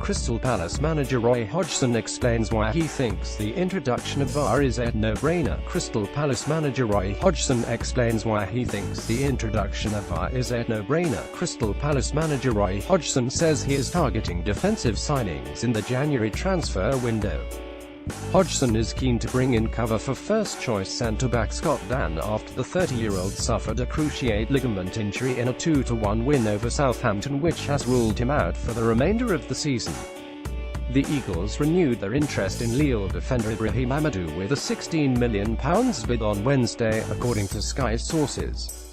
Crystal Palace manager Roy Hodgson explains why he thinks the introduction of VAR is a no-brainer. Crystal Palace manager Roy Hodgson explains why he thinks the introduction of VAR is a no-brainer. Crystal Palace manager Roy Hodgson says he is targeting defensive signings in the January transfer window. Hodgson is keen to bring in cover for first-choice centre-back Scott Dann after the 30-year-old suffered a cruciate ligament injury in a 2-1 win over Southampton, which has ruled him out for the remainder of the season. The Eagles renewed their interest in Lille defender Ibrahim Amadou with a £16 million bid on Wednesday, according to Sky sources.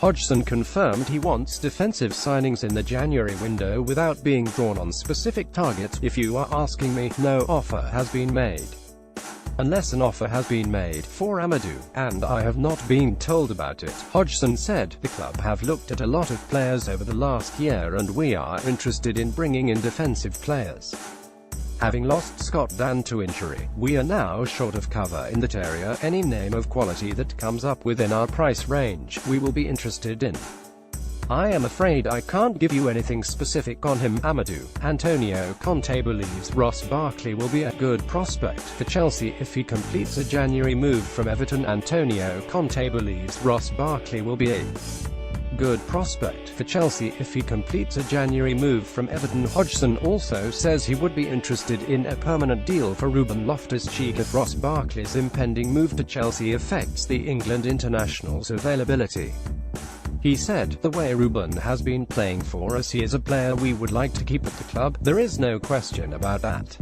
Hodgson confirmed he wants defensive signings in the January window without being drawn on specific targets. "If you are asking me, no offer has been made. Unless an offer has been made for Amadou, and I have not been told about it," Hodgson said. "The club have looked at a lot of players over the last year and we are interested in bringing in defensive players. Having lost Scott Dann to injury, we are now short of cover in that area. Any name of quality that comes up within our price range, we will be interested in. I am afraid I can't give you anything specific on him." Amadou. Antonio Conte believes Ross Barkley will be a good prospect for Chelsea if he completes a January move from Everton. Antonio Conte believes Ross Barkley will be a good prospect for Chelsea if he completes a January move from Everton. Hodgson also says he would be interested in a permanent deal for Ruben Loftus-Cheek if Ross Barkley's impending move to Chelsea affects the England international's availability. He said, "The way Ruben has been playing for us, he is a player we would like to keep at the club. There is no question about that.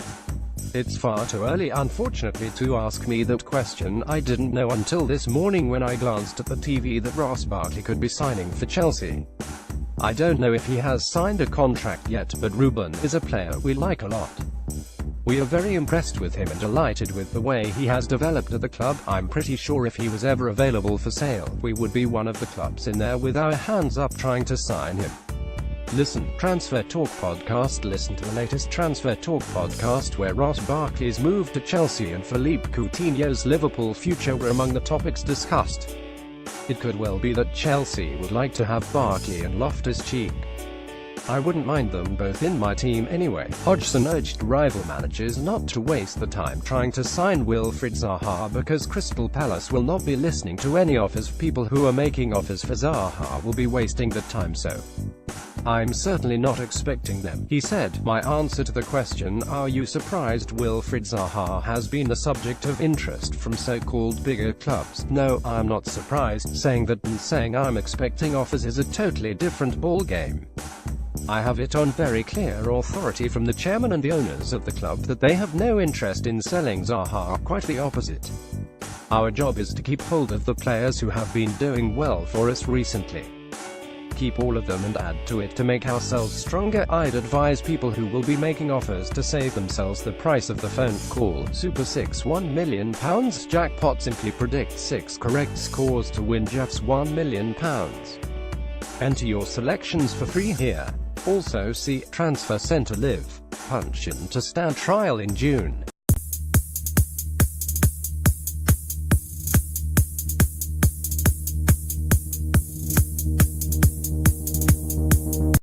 It's far too early, unfortunately, to ask me that question. I didn't know until this morning when I glanced at the TV that Ross Barkley could be signing for Chelsea. I don't know if he has signed a contract yet, but Ruben is a player we like a lot. We are very impressed with him and delighted with the way he has developed at the club. I'm pretty sure if he was ever available for sale, we would be one of the clubs in there with our hands up trying to sign him." Listen, Transfer Talk Podcast. Listen to the latest Transfer Talk podcast where Ross Barkley's move to Chelsea and Philippe Coutinho's Liverpool future were among the topics discussed. It could well be that Chelsea would like to have Barkley and Loftus-Cheek. "I wouldn't mind them both in my team anyway." Hodgson urged rival managers not to waste the time trying to sign Wilfried Zaha because Crystal Palace will not be listening to any offers. "People who are making offers for Zaha will be wasting the time, so I'm certainly not expecting them," he said. "My answer to the question, are you surprised Wilfried Zaha has been the subject of interest from so-called bigger clubs? No, I'm not surprised. Saying that and saying I'm expecting offers is a totally different ballgame. I have it on very clear authority from the chairman and the owners of the club that they have no interest in selling Zaha. Quite the opposite. Our job is to keep hold of the players who have been doing well for us recently. Keep all of them and add to it to make ourselves stronger. I'd advise people who will be making offers to save themselves the price of the phone call. Super 6 £1 million jackpot. Simply predict 6 correct scores to win just £1 million. Enter your selections for free here. Also see Transfer Centre Live Punch In to stand trial in June.